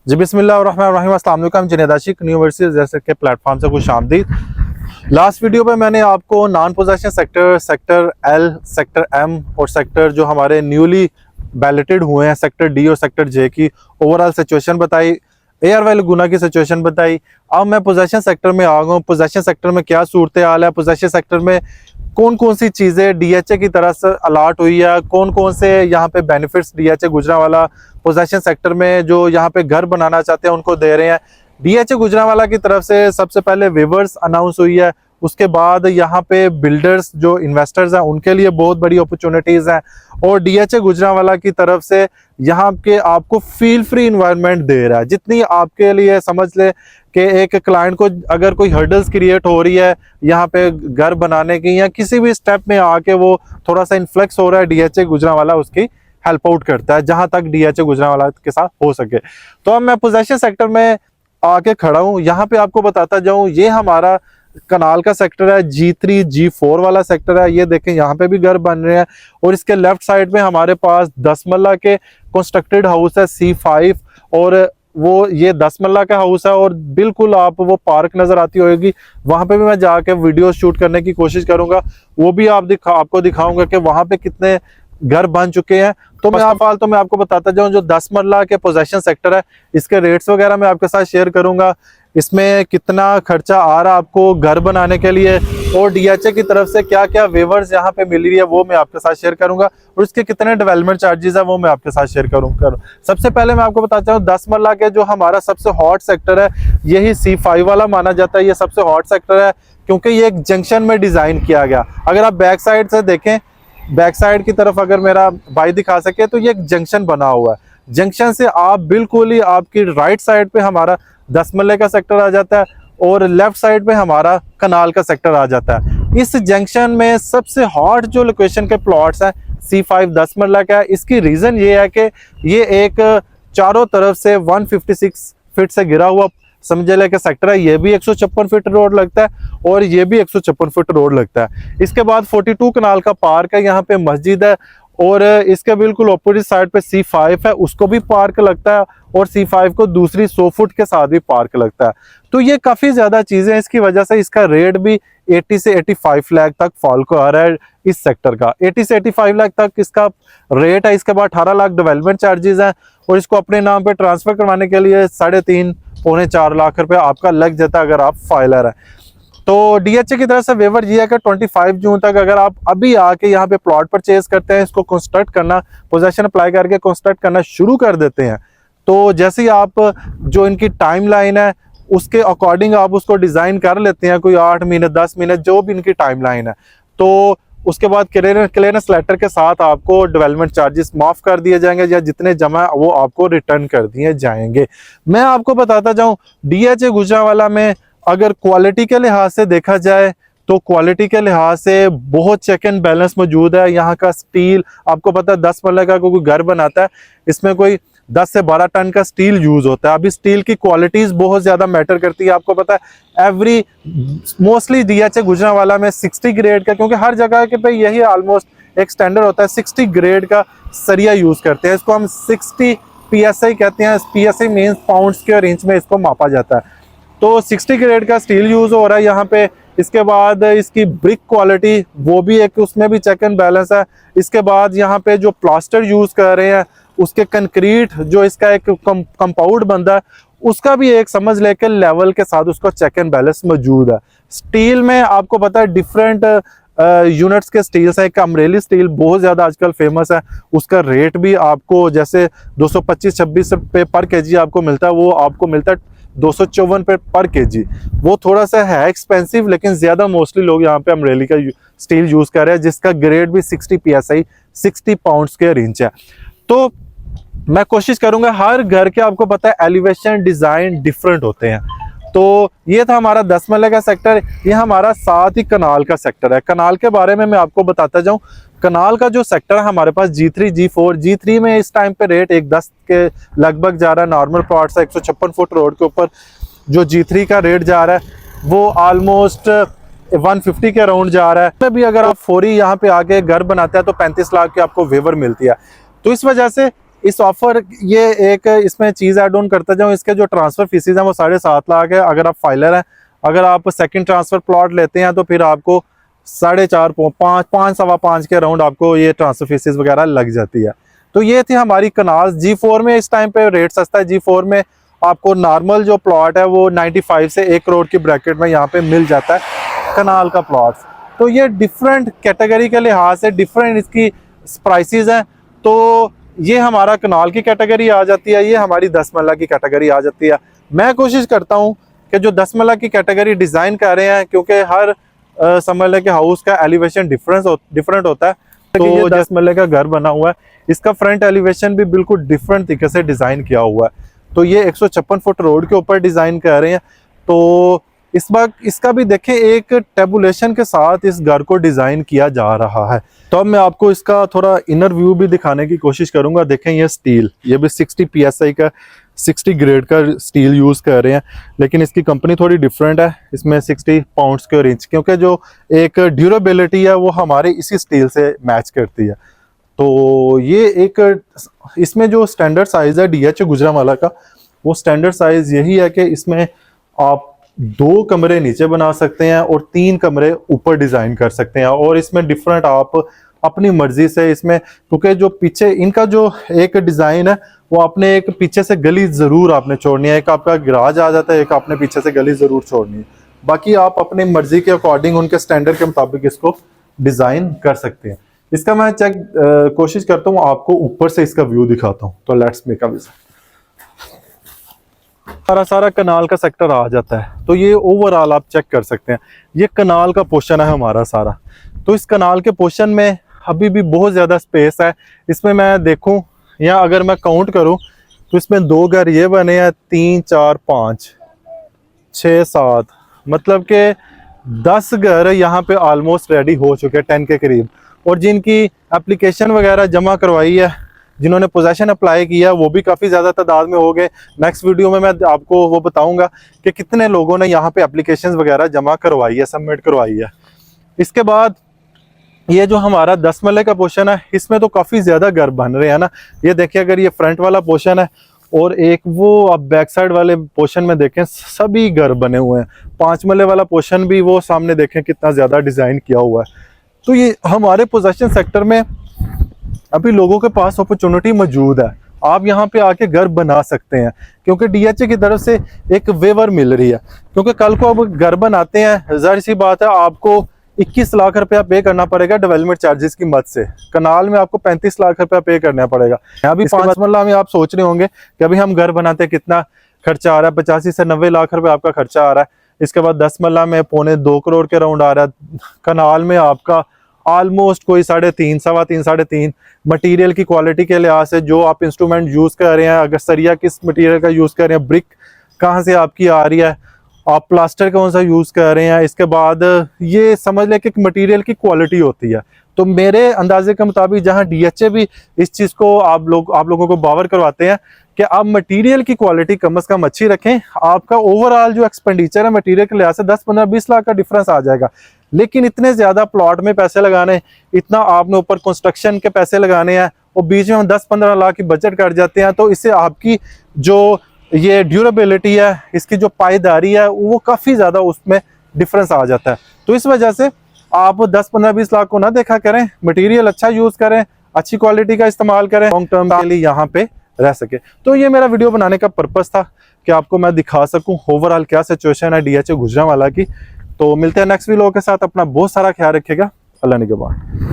जी बिस्मिल्लाहिर्रहमानिर्रहीम, अस्सलाम वालेकुम। जुनैद आशिक न्यू वर्सिटी जैसे के प्लेटफॉर्म से खुश आमदीद। लास्ट वीडियो में मैंने आपको non possession sector, sector L, sector M और सेक्टर जो हमारे न्यूली बैलेटेड हुए हैं सेक्टर डी और सेक्टर जे की ओवरऑल सिचुएशन बताई, ARY लगुना की सिचुएशन बताई। अब मैं पोजेशन सेक्टर में आ गया। पोजेशन सेक्टर में क्या सूरत हाल है, पोजेशन सेक्टर में कौन कौन सी चीज़ें DHA की तरफ से अलाट हुई है, कौन कौन से यहाँ पे benefits DHA Gujranwala possession sector में जो यहाँ पे घर बनाना चाहते हैं उनको दे रहे हैं। DHA गुजरांवाला की तरफ से सबसे पहले वेवर्स अनाउंस हुई है, उसके बाद यहाँ पे बिल्डर्स जो इन्वेस्टर्स हैं उनके लिए बहुत बड़ी अपॉर्चुनिटीज़ हैं, और DHA गुजरांवाला की तरफ से यहाँ के आपको फील फ्री इन्वायरमेंट दे रहा है। जितनी आपके लिए समझ ले कि एक क्लाइंट को अगर कोई हर्डल्स क्रिएट हो रही है यहाँ पे घर बनाने की या किसी भी स्टेप में आके वो थोड़ा सा इन्फ्लेक्स हो रहा है, DHA गुजरांवाला उसकी हेल्प आउट करता है जहां तक DHA गुजरांवाला के साथ हो सके। तो अब मैं पोजेशन सेक्टर में आके खड़ा हूँ, यहाँ पे आपको बताता जाऊं, ये हमारा कनाल का सेक्टर है, G3 G4 वाला सेक्टर है। ये देखें यहाँ पे भी घर बन रहे हैं, और इसके लेफ्ट साइड में हमारे पास 10 मरला के कंस्ट्रक्टेड हाउस है C5, और वो ये 10 मरला का हाउस है, और बिल्कुल आप वो पार्क नजर आती होगी, वहां पे भी मैं जाके वीडियो शूट करने की कोशिश करूंगा, वो भी आपको दिखाऊंगा कि वहां पे कितने घर बन चुके हैं। तो मैं आपको बताता जाऊं, जो 10 मरला के पोजेशन सेक्टर है इसके रेट्स वगैरह मैं आपके साथ शेयर करूंगा, इसमें कितना खर्चा आ रहा है आपको घर बनाने के लिए, और DHA की तरफ से क्या क्या वेवर्स यहाँ पे मिल रही है वो मैं आपके साथ शेयर करूंगा, और इसके कितने डेवलपमेंट चार्जेस है वो मैं आपके साथ शेयर करूंगा। सबसे पहले मैं आपको बताता हूँ 10 मरला के जो हमारा सबसे हॉट सेक्टर है, यही C5 वाला माना जाता है। ये सबसे हॉट सेक्टर है क्योंकि ये एक जंक्शन में डिजाइन किया गया। अगर आप बैक साइड से देखें, बैक साइड की तरफ अगर मेरा भाई दिखा सके, तो ये एक जंक्शन बना हुआ है। जंक्शन से आप बिल्कुल ही आपकी राइट साइड पे हमारा 10 मरले का सेक्टर आ जाता है, और लेफ्ट साइड पे हमारा कनाल का सेक्टर आ जाता है। इस जंक्शन में सबसे हॉट जो लोकेशन के प्लॉट्स हैं C5 10 मरला का है। इसकी रीजन ये है कि ये एक चारों तरफ से 156 फीट से गिरा हुआ समझ ले के सेक्टर है। ये भी 156 फीट रोड लगता है, और ये भी 156 फीट रोड लगता है। इसके बाद 42 कनाल का पार्क है, यहाँ पे मस्जिद है, और इसके बिल्कुल अपोजिट साइड पे C5 है, उसको भी पार्क लगता है, और C5 को दूसरी 100 फुट के साथ भी पार्क लगता है। तो ये काफी ज्यादा चीजें हैं, इसकी वजह से इसका रेट भी 80 से 85 लाख तक फॉल को आ रहा है। इस सेक्टर का 80 से 85 लाख तक इसका रेट है। इसके बाद 18 लाख डेवलपमेंट चार्जेस हैं, और इसको अपने नाम पे ट्रांसफर करवाने के लिए 3.5 पौने 4 लाख रुपए आपका लग जाता है अगर आप फाइलर है। तो DHA की तरफ से वेवर ये है कि 25 जून तक अगर आप अभी आके यहाँ पे प्लॉट परचेज करते हैं, इसको कंस्ट्रक्ट करना, पोजेशन अप्लाई करके कंस्ट्रक्ट करना शुरू कर देते हैं, तो जैसे ही आप जो इनकी टाइम लाइन है उसके अकॉर्डिंग आप उसको डिजाइन कर लेते हैं, कोई 8 महीने 10 महीने जो भी इनकी टाइम लाइन है, तो उसके बाद क्लियरेंस लेटर के साथ आपको डेवलपमेंट चार्जेस माफ कर दिए जाएंगे, या जितने जमा वो आपको रिटर्न कर दिए जाएंगे। मैं आपको बताता जाऊं, DHA गुजरांवाला में अगर क्वालिटी के लिहाज से देखा जाए तो क्वालिटी के लिहाज से बहुत चेक एंड बैलेंस मौजूद है। यहाँ का स्टील आपको पता है, 10 मरले का कोई घर बनाता है इसमें कोई 10 से 12 टन का स्टील यूज होता है। अभी स्टील की क्वालिटीज बहुत ज्यादा मैटर करती है। आपको पता है मोस्टली DHA गुजरांवाला में 60 ग्रेड का, क्योंकि हर जगह के पे यही ऑलमोस्ट एक स्टैंडर्ड होता है, 60 ग्रेड का सरिया यूज करते हैं। इसको हम 60 PSI कहते हैं। PSI means pound square inch में इसको मापा जाता है। तो 60 ग्रेड का स्टील यूज हो रहा है यहाँ पे। इसके बाद इसकी ब्रिक क्वालिटी वो भी एक, उसमें भी चेक एंड बैलेंस है। इसके बाद यहाँ पे जो प्लास्टर यूज कर रहे हैं उसके कंक्रीट जो इसका एक कंपाउंड बनता है उसका भी एक समझ लेके लेवल के साथ उसका चेक एंड बैलेंस मौजूद है। स्टील में आपको पता है डिफरेंट यूनिट्स के स्टील्स है। एक अमरेली स्टील बहुत ज्यादा आजकल फेमस है, उसका रेट भी आपको जैसे 225-26 रुपये पर केजी आपको मिलता है, वो आपको मिलता है 254 पर केजी। वो थोड़ा सा है एक्सपेंसिव, लेकिन ज्यादा मोस्टली लोग यहाँ पे अमरेली का स्टील यूज कर रहे हैं, जिसका ग्रेड भी 60 PSI 60 पाउंड स्क्वायर इंच है। तो मैं कोशिश करूंगा, हर घर के आपको पता है एलिवेशन डिजाइन डिफरेंट होते हैं। तो ये था हमारा 10 मरले का सेक्टर। ये हमारा साथ ही कनाल का सेक्टर है। कनाल के बारे में मैं आपको बताता जाऊं, कनाल का जो सेक्टर है हमारे पास G3 G4। G3 में इस टाइम पे रेट 1.10 के लगभग जा रहा है। नॉर्मल प्लॉट है 156 फुट रोड के ऊपर जो G3 का रेट जा रहा है वो ऑलमोस्ट 150 के अराउंड जा रहा है। भी अगर आप फौरी यहाँ पे आके घर बनाते हैं तो 35 लाख की आपको वेवर मिलती है। तो इस वजह से इस ऑफर ये एक इसमें चीज़ ऐड ऑन करता जाऊँ, इसके जो ट्रांसफ़र फीसिस हैं वो 7.5 लाख है अगर आप फाइलर हैं। अगर आप सेकंड ट्रांसफ़र प्लॉट लेते हैं तो फिर आपको 4.5 5 सवा 5 के अराउंड आपको ये ट्रांसफ़र फीसिस वगैरह लग जाती है। तो ये थी हमारी कनाल G4 में। इस टाइम पे रेट सस्ता है। G4 में आपको नॉर्मल जो प्लॉट है वो 95 से 1 करोड़ की ब्रैकेट में यहाँ पे मिल जाता है कनाल का प्लॉट। तो ये डिफरेंट कैटेगरी के लिहाज से डिफरेंट इसकी प्राइसेस हैं। तो ये हमारा कनाल की कैटेगरी आ जाती है, ये हमारी 10 मरला की कैटेगरी आ जाती है। मैं कोशिश करता हूँ कि जो 10 मरला की कैटेगरी डिज़ाइन कर रहे हैं, क्योंकि हर समझ लें कि हाउस का एलिवेशन डिफरेंट होता है। तो ये 10 मरले का घर बना हुआ है, इसका फ्रंट एलिवेशन भी बिल्कुल डिफरेंट तरीके से डिज़ाइन किया हुआ है। तो ये 156 फुट रोड के ऊपर डिज़ाइन कर रहे हैं। तो इस बार इसका भी देखें एक टेबुलेशन के साथ इस घर को डिज़ाइन किया जा रहा है। तो अब मैं आपको इसका थोड़ा इनर व्यू भी दिखाने की कोशिश करूंगा। देखें ये स्टील, ये भी 60 PSI का 60 ग्रेड का स्टील यूज़ कर रहे हैं, लेकिन इसकी कंपनी थोड़ी डिफरेंट है। इसमें 60 पाउंड्स के इंच, क्योंकि जो एक ड्यूरेबिलिटी है वो हमारे इसी स्टील से मैच करती है। तो ये एक इसमें जो स्टैंडर्ड साइज़ है DH गुजरांवाला का, वो स्टैंडर्ड साइज़ यही है कि इसमें आप 2 कमरे नीचे बना सकते हैं और 3 कमरे ऊपर डिज़ाइन कर सकते हैं। और इसमें डिफरेंट आप अपनी मर्जी से इसमें, क्योंकि जो पीछे इनका जो एक डिज़ाइन है वो आपने एक पीछे से गली ज़रूर आपने छोड़नी है। एक आपका गराज आ जाता है, एक आपने पीछे से गली ज़रूर छोड़नी है। बाकी आप अपनी मर्जी के अकॉर्डिंग उनके स्टैंडर्ड के मुताबिक इसको डिज़ाइन कर सकते हैं। इसका मैं कोशिश करता हूँ आपको ऊपर से इसका व्यू दिखाता हूँ। तो लेट्स मेक अ विजिट। सारा कनाल का सेक्टर आ जाता है। तो ये ओवरऑल आप चेक कर सकते हैं, ये कनाल का पोर्शन है हमारा सारा। तो इस कनाल के पोर्शन में अभी भी बहुत ज़्यादा स्पेस है। इसमें मैं देखूं या अगर मैं काउंट करूं तो इसमें 2 घर ये बने हैं, 3 4 5 6 7, मतलब कि 10 घर यहाँ पे ऑलमोस्ट रेडी हो चुके हैं 10 के करीब। और जिनकी एप्लीकेशन वगैरह जमा करवाई है, जिन्होंने पोजेशन अप्लाई किया, वो भी काफ़ी ज़्यादा तादाद में हो गए। नेक्स्ट वीडियो में मैं आपको वो बताऊंगा कि कितने लोगों ने यहाँ पे एप्लीकेशंस वगैरह जमा करवाई है, सबमिट करवाई है। इसके बाद ये जो हमारा 10 मरले का पोर्शन है, इसमें तो काफ़ी ज़्यादा घर बन रहे हैं ना। ये देखिए, अगर ये फ्रंट वाला पोर्शन है और एक वो आप बैक साइड वाले पोर्शन में देखें, सभी घर बने हुए हैं। 5 मरले वाला पोर्शन भी वो सामने देखें कितना ज़्यादा डिज़ाइन किया हुआ है। तो ये हमारे पोजेशन सेक्टर में अभी लोगों के पास अपॉर्चुनिटी मौजूद है। आप यहाँ पे आके घर बना सकते हैं, क्योंकि DHA की तरफ से एक वेवर मिल रही है। क्योंकि कल को अब घर बनाते हैं, जाहिर सी बात है आपको 21 लाख रुपया पे करना पड़ेगा डेवलपमेंट चार्जेस की मद से। कनाल में आपको 35 लाख रुपया पे करना पड़ेगा। यहाँ भी 5 मरला में आप सोच रहे होंगे कि अभी हम घर बनाते हैं कितना खर्चा आ रहा है, 85 से 90 लाख रुपया आपका खर्चा आ रहा है। इसके बाद 10 मरला में 2.25 करोड़ के राउंड आ रहा है। कनाल में आपका ऑलमोस्ट कोई 3.5 सवा 3 3.5। मटेरियल की क्वालिटी के लिहाज से जो आप इंस्ट्रूमेंट यूज़ कर रहे हैं, अगर सरिया किस मटेरियल का यूज़ कर रहे हैं, ब्रिक कहाँ से आपकी आ रही है, आप प्लास्टर कौन सा यूज़ कर रहे हैं, इसके बाद ये समझ लें कि मटेरियल की क्वालिटी होती है। तो मेरे अंदाजे के मुताबिक जहाँ DHA भी इस चीज़ को आप लोगों को बावर करवाते हैं कि आप मटेरियल की क्वालिटी कम से कम अच्छी रखें। आपका ओवरऑल जो एक्सपेंडिचर है मटेरियल के लिहाज से 10-15-20 लाख का डिफरेंस आ जाएगा। लेकिन इतने ज़्यादा प्लॉट में पैसे लगाने, इतना आपने ऊपर कंस्ट्रक्शन के पैसे लगाने हैं और बीच में हम 10-15 लाख की बजट कर जाते हैं, तो इससे आपकी जो ये ड्यूरेबिलिटी है, इसकी जो पायदारी है, वो काफ़ी ज़्यादा उसमें डिफरेंस आ जाता है। तो इस वजह से आप 10-15-20 लाख को ना देखा करें, मटेरियल अच्छा यूज़ करें, अच्छी क्वालिटी का इस्तेमाल करें, लॉन्ग टर्म के लिए यहाँ पे रह सके। तो ये मेरा वीडियो बनाने का पर्पस था कि आपको मैं दिखा सकूं ओवरऑल क्या सिचुएशन है DHA गुजरांवाला की। तो मिलते हैं नेक्स्ट वीडियो के साथ। अपना बहुत सारा ख्याल रखिएगा। अल्लाह निगहबान।